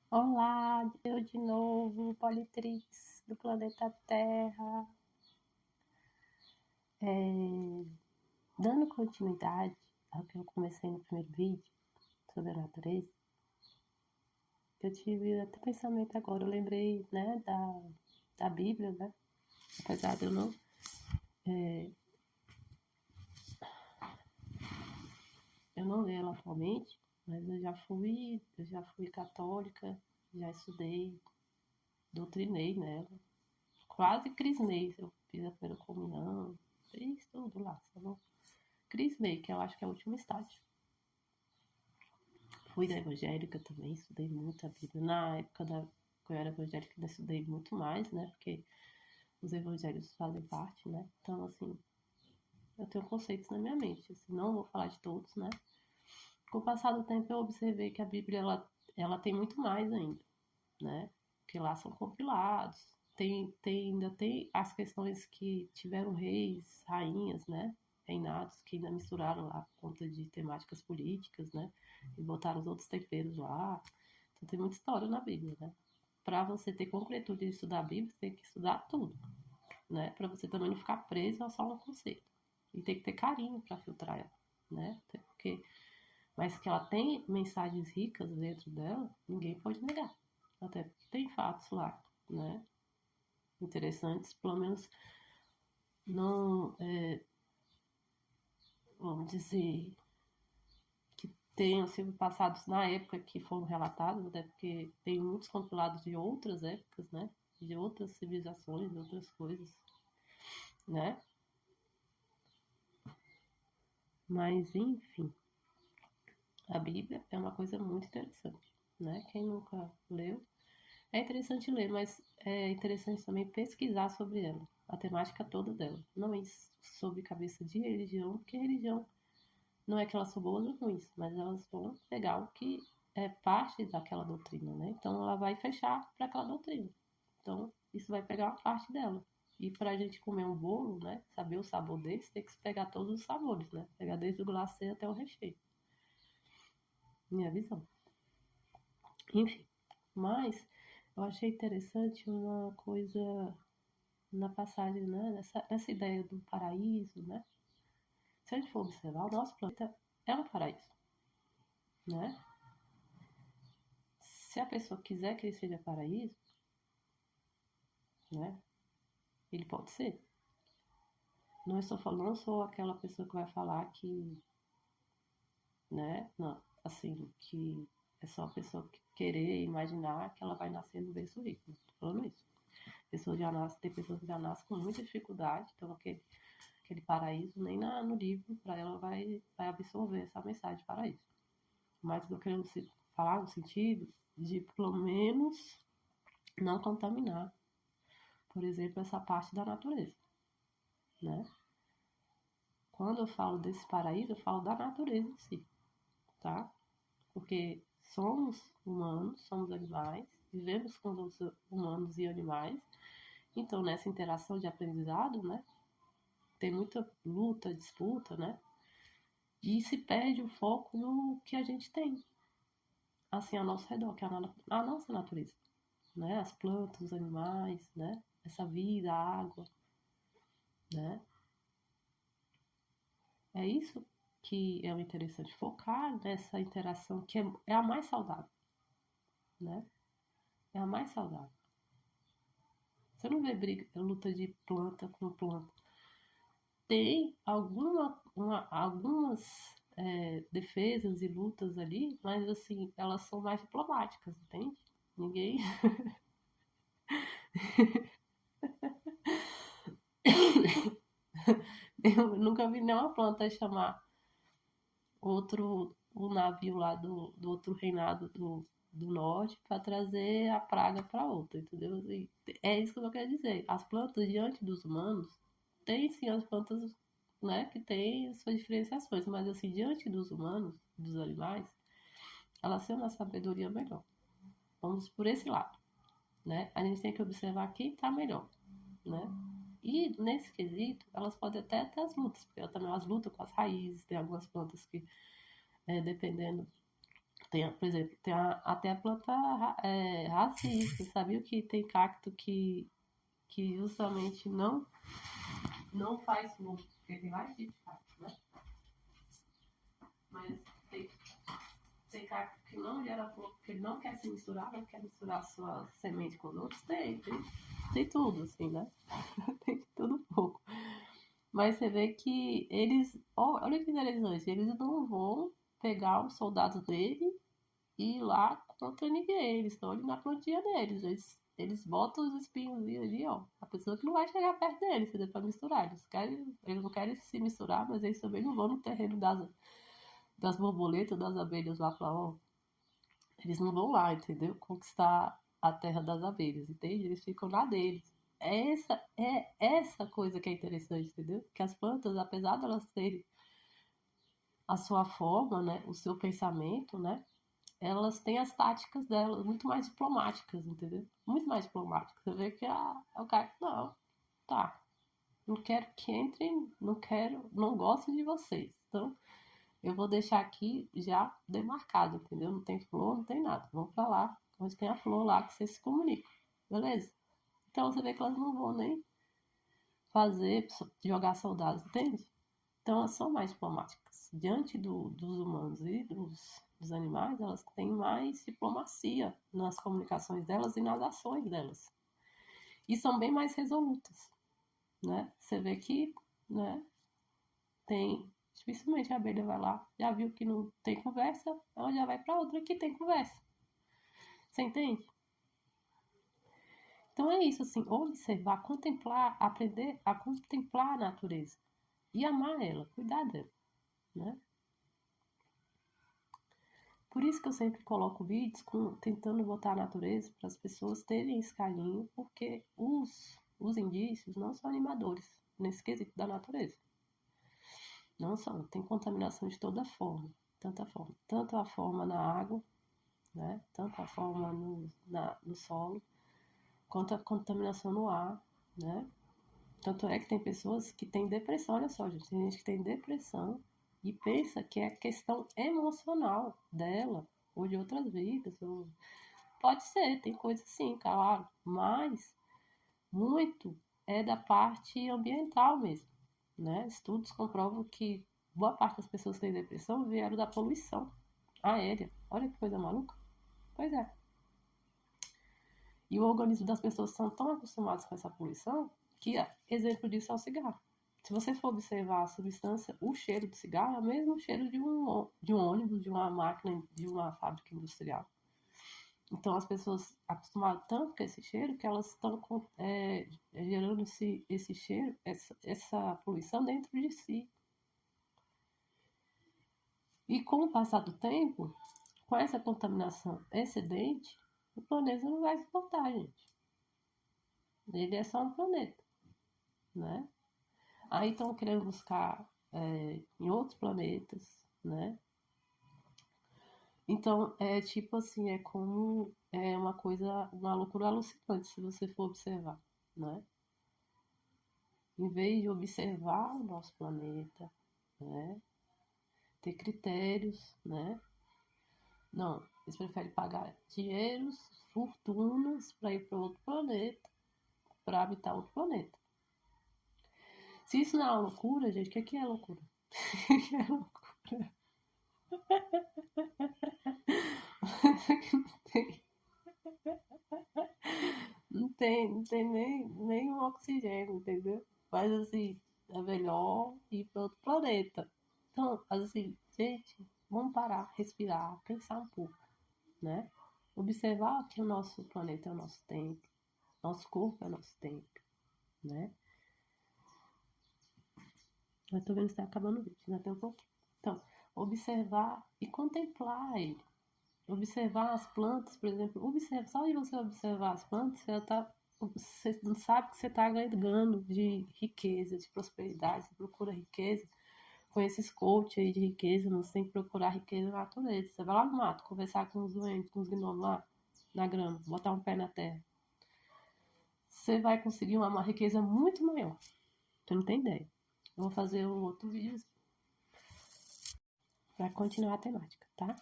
Olá, eu de novo, Politrix do planeta Terra. Dando continuidade ao que eu comecei no primeiro vídeo sobre a natureza, eu tive até pensamento agora, eu lembrei, né, da Bíblia, né? Apesar de eu não ler ela atualmente, mas eu já fui católica, já estudei, doutrinei nela, quase crismei, eu fiz a primeira comunhão, fiz tudo lá, só não crismei, que eu acho que é o último estágio. Fui da evangélica também, estudei muito a Bíblia. Na época que eu era evangélica, eu estudei muito mais, né? Porque os evangelhos fazem parte, né? Então, assim, eu tenho conceitos na minha mente. Assim, não vou falar de todos, né? Com o passar do tempo, eu observei que a Bíblia, ela tem muito mais ainda, né? Porque lá são compilados. Ainda tem as questões que tiveram reis, rainhas, né? Reinados que ainda misturaram lá por conta de temáticas políticas, né? E botaram os outros temperos lá. Então tem muita história na Bíblia, né? Para você ter concretude de estudar a Bíblia, você tem que estudar tudo, né? Para você também não ficar preso a só um conceito. E tem que ter carinho para filtrar ela, né? Porque, mas que ela tem mensagens ricas dentro dela, ninguém pode negar. Até porque tem fatos lá, né? Interessantes, pelo menos não, vamos dizer, que tenham sido passados na época que foram relatados, até porque tem muitos compilados de outras épocas, né? De outras civilizações, de outras coisas, né? Mas, enfim, a Bíblia é uma coisa muito interessante, né? Quem nunca leu, é interessante ler, mas é interessante também pesquisar sobre ela, a temática toda dela. Não é sobre cabeça de religião, porque religião não é que elas são boas ou ruins, mas elas vão pegar o que é parte daquela doutrina, né? Então ela vai fechar para aquela doutrina. Então isso vai pegar uma parte dela. E para a gente comer um bolo, né? Saber o sabor desse, tem que pegar todos os sabores, né? Pegar desde o glacê até o recheio. Minha visão. Enfim, mas eu achei interessante uma coisa na passagem, né? Nessa ideia do paraíso, né? Se a gente for observar, o nosso planeta é um paraíso, né? Se a pessoa quiser que ele seja paraíso, né? Ele pode ser. Não sou aquela pessoa que vai falar que, né? Não, assim, que é só a pessoa que querer imaginar que ela vai nascer no berço rico. Não tô falando isso. Tem pessoas que já nascem com muita dificuldade, então aquele paraíso nem no livro para ela vai absorver essa mensagem de paraíso. Mas eu querendo falar no sentido de pelo menos não contaminar, por exemplo, essa parte da natureza, né? Quando eu falo desse paraíso, eu falo da natureza em si, tá? Porque somos humanos, somos animais, vivemos com os humanos e animais, então nessa interação de aprendizado, né? Tem muita luta, disputa, né? E se perde o foco no que a gente tem, assim, ao nosso redor, que é a nossa natureza, né? As plantas, os animais, né? Essa vida, a água, né? É isso que é o interessante, focar nessa interação que é a mais saudável, né? É a mais saudável. Você não vê luta de planta com planta. Tem algumas defesas e lutas ali, mas assim, elas são mais diplomáticas, entende? Ninguém. Eu nunca vi nenhuma planta chamar o navio lá do outro reinado do norte para trazer a praga para outra, entendeu? Assim, é isso que eu quero dizer. As plantas diante dos humanos, tem sim as plantas, né, que têm suas diferenciações, mas assim, diante dos humanos, dos animais, elas têm uma sabedoria melhor. Vamos por esse lado, né? A gente tem que observar quem está melhor, né? E nesse quesito, elas podem até ter as lutas, porque também elas lutam com as raízes, tem algumas plantas que, dependendo Tem, por exemplo, até a planta racista. Sabia que tem cacto que justamente não faz flor? Porque tem vários tipos de cacto, né? Mas tem cacto que não gera flor, porque ele não quer se misturar, não quer misturar sua semente com os outros. Tem tudo, assim, né? Tem tudo um pouco. Mas você vê que eles. Olha que interessante, eles não vão pegar os soldados dele e ir lá contra ninguém. Eles estão ali na plantinha deles. Eles botam os espinhos ali, ó. A pessoa que não vai chegar perto deles, entendeu? Pra misturar. Eles não querem se misturar, mas eles também não vão no terreno das borboletas, das abelhas lá pra, ó. Eles não vão lá, entendeu? Conquistar a terra das abelhas, entende? Eles ficam lá deles. É essa coisa que é interessante, entendeu? Que as plantas, apesar de elas terem a sua forma, né, o seu pensamento, né, elas têm as táticas delas muito mais diplomáticas, entendeu? Muito mais diplomáticas. Você vê que o cara, não, tá, não quero que entrem, não quero, não gosto de vocês. Então, eu vou deixar aqui já demarcado, entendeu? Não tem flor, não tem nada. Vamos pra lá, onde tem a flor lá que vocês se comunicam, beleza? Então você vê que elas não vão nem fazer, jogar soldados, entende? Então elas são mais diplomáticas. Diante dos humanos e dos animais, elas têm mais diplomacia nas comunicações delas e nas ações delas. E são bem mais resolutas, né? Você vê que, né, tem... Dificilmente a abelha vai lá, já viu que não tem conversa, ela já vai para outra que tem conversa. Você entende? Então é isso, assim, observar, contemplar, aprender a contemplar a natureza e amar ela, cuidar dela, né? Por isso que eu sempre coloco vídeos tentando botar a natureza para as pessoas terem esse carinho, porque os indícios não são animadores nesse quesito da natureza. Não são, tem contaminação de toda forma, tanta forma. Tanto a forma na água, né? Tanto a forma no solo, quanto a contaminação no ar, né? Tanto é que tem pessoas que têm depressão, olha só, gente, tem gente que tem depressão e pensa que é questão emocional dela, ou de outras vidas. Pode ser, tem coisa sim, claro, mas muito é da parte ambiental mesmo, né? Estudos comprovam que boa parte das pessoas que têm depressão vieram da poluição aérea. Olha que coisa maluca. Pois é. E o organismo das pessoas são tão acostumados com essa poluição que, exemplo disso, é o cigarro. Se você for observar a substância, o cheiro do cigarro é o mesmo cheiro de um ônibus, de uma máquina, de uma fábrica industrial. Então, as pessoas acostumadas tanto com esse cheiro que elas estão gerando esse cheiro, essa poluição dentro de si. E com o passar do tempo, com essa contaminação excedente, o planeta não vai suportar, gente. Ele é só um planeta, né? Aí estão querendo buscar em outros planetas, né? Então, é tipo assim, é como uma coisa, uma loucura alucinante, se você for observar, né? Em vez de observar o nosso planeta, né? Ter critérios, né? Não, eles preferem pagar dinheiros, fortunas para ir para outro planeta, para habitar outro planeta. Se isso não é uma loucura, gente, o que é loucura? O que é loucura? Não tem nem um oxigênio, entendeu? Mas assim, é melhor ir para outro planeta. Então, assim, gente, vamos parar, respirar, pensar um pouco, né? Observar que o nosso planeta é o nosso templo, nosso corpo é o nosso templo, né? Eu tô vendo que está acabando o vídeo, ainda tem um pouquinho. Então, observar e contemplar ele. Observar as plantas, por exemplo, só de você observar as plantas, você não sabe que você está ganhando de riqueza, de prosperidade, você procura riqueza com esses coaches aí de riqueza, você tem que procurar riqueza na natureza. Você vai lá no mato, conversar com os doentes, com os gnomos lá, na grama, botar um pé na terra. Você vai conseguir uma riqueza muito maior. Você não tem ideia. Eu vou fazer um outro vídeo para continuar a temática, tá?